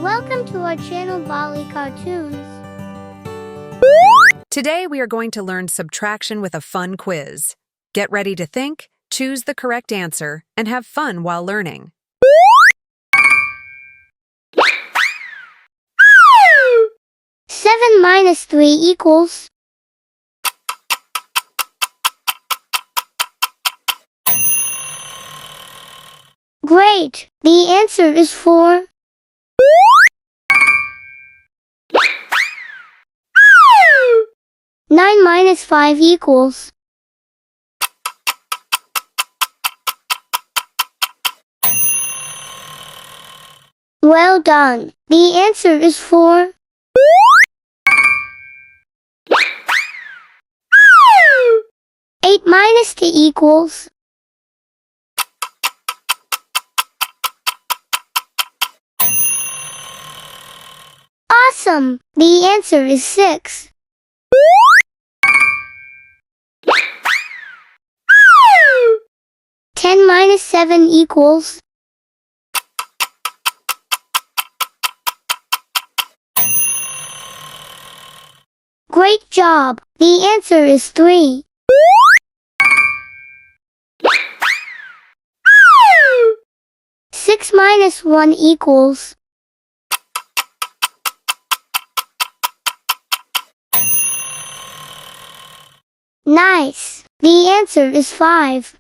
Welcome to our channel Baali Cartoons. Today we are going to learn subtraction with a fun quiz. Get ready to think, choose the correct answer, and have fun while learning. Seven minus 3 equals. Great! The answer is 4. Nine minus 5 equals. Well done. The answer is 4. Eight minus 2 equals. Awesome! The answer is 6. 10 minus 7 equals. Great job! The answer is 3. 6 minus 1 equals. Nice! The answer is 5.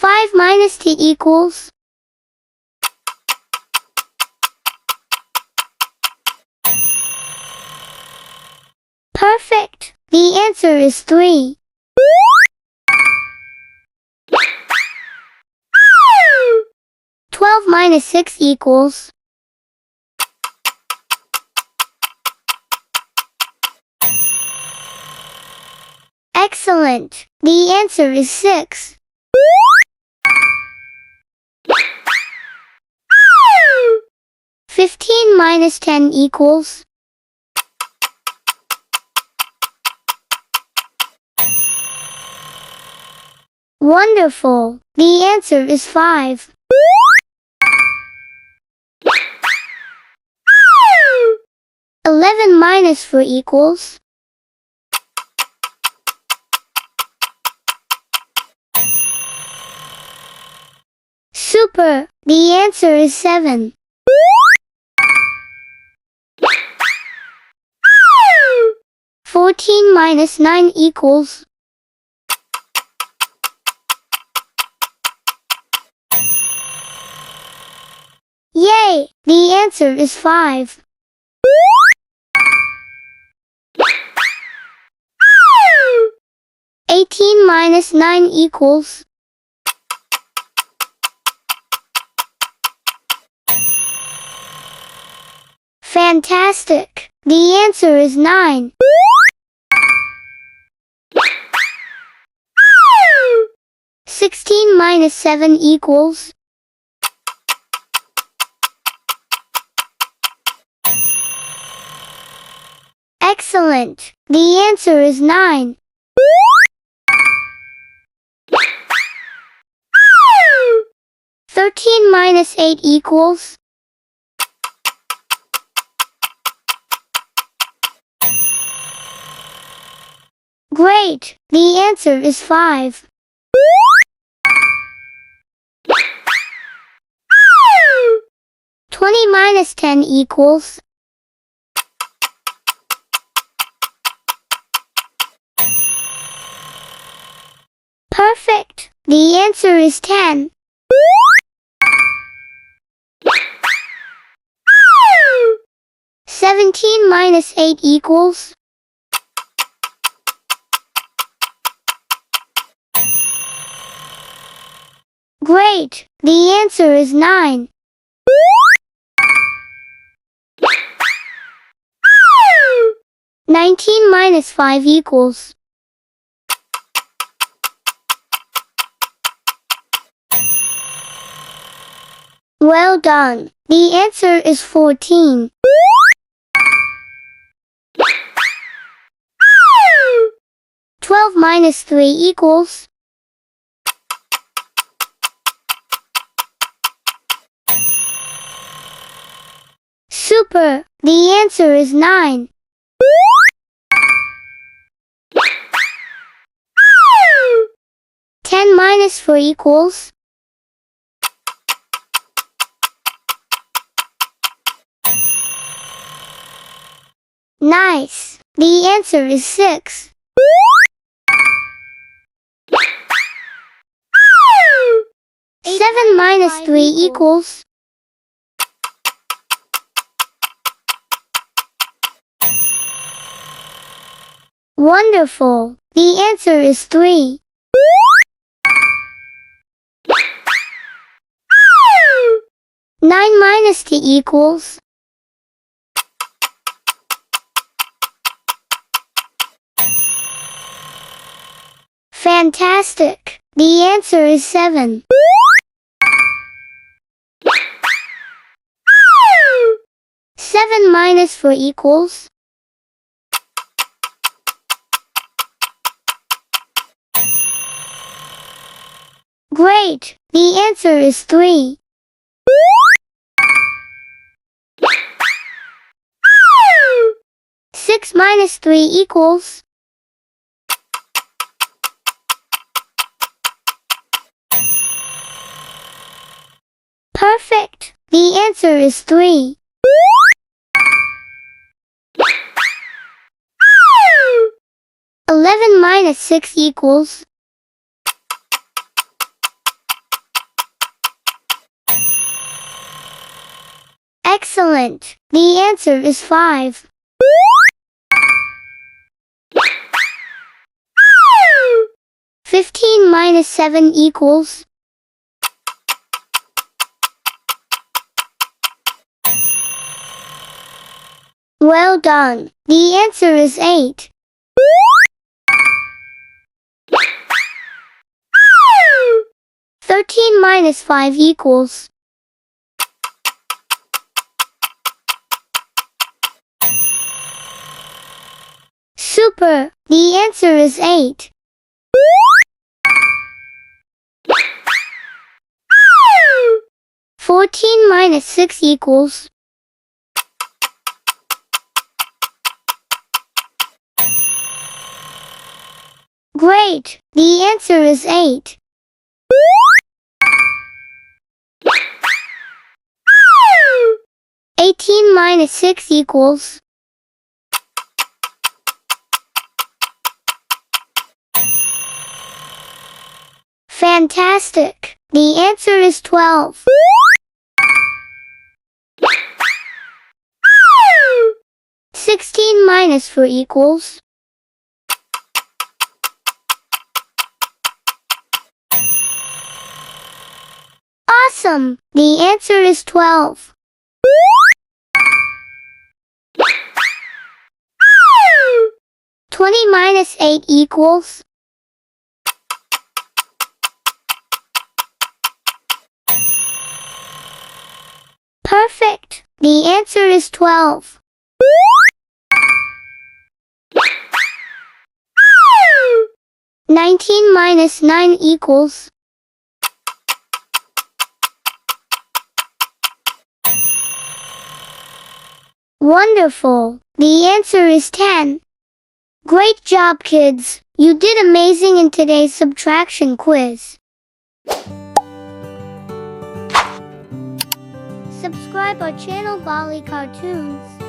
5 minus 2 equals. Perfect! The answer is 3. 12 minus 6 equals. Excellent! The answer is 6. 15 minus 10 equals. Wonderful! The answer is 5. 11 minus 4 equals. Super! The answer is 7. 14 minus 9 equals. Yay! The answer is 5. 18 minus 9 equals. Fantastic! The answer is 9. 16 minus 7 equals. Excellent! The answer is 9. 13 minus 8 equals. Great! The answer is 5. 20 minus 10 equals. Perfect! The answer is 10. 17 minus 8 equals. Great! The answer is 9. 19 minus 5 equals. Well done! The answer is 14. 12 minus 3 equals. Super! The answer is 9. Ten minus 4 equals. Nice! The answer is 6. Seven minus 3 equals. Wonderful! The answer is 3. Nine minus 2 equals. Fantastic! The answer is 7. Seven minus 4 equals. Great! The answer is 3. Six minus 3 equals. Perfect! The answer is 3. Eleven minus 6 equals. Excellent! The answer is 5. 15 minus 7 equals. Well done! The answer is 8. 13 minus 5 equals. Super! The answer is 8. 14 minus 6 equals. Great! The answer is 8. 18 minus 6 equals. Fantastic! The answer is 12. 16 minus 4 equals. Awesome! The answer is 12. 20 minus 8 equals. Perfect! The answer is 12. 19 minus 9 equals. Wonderful! The answer is 10. Great job, kids! You did amazing in today's subtraction quiz. Subscribe our channel Baali Cartoons.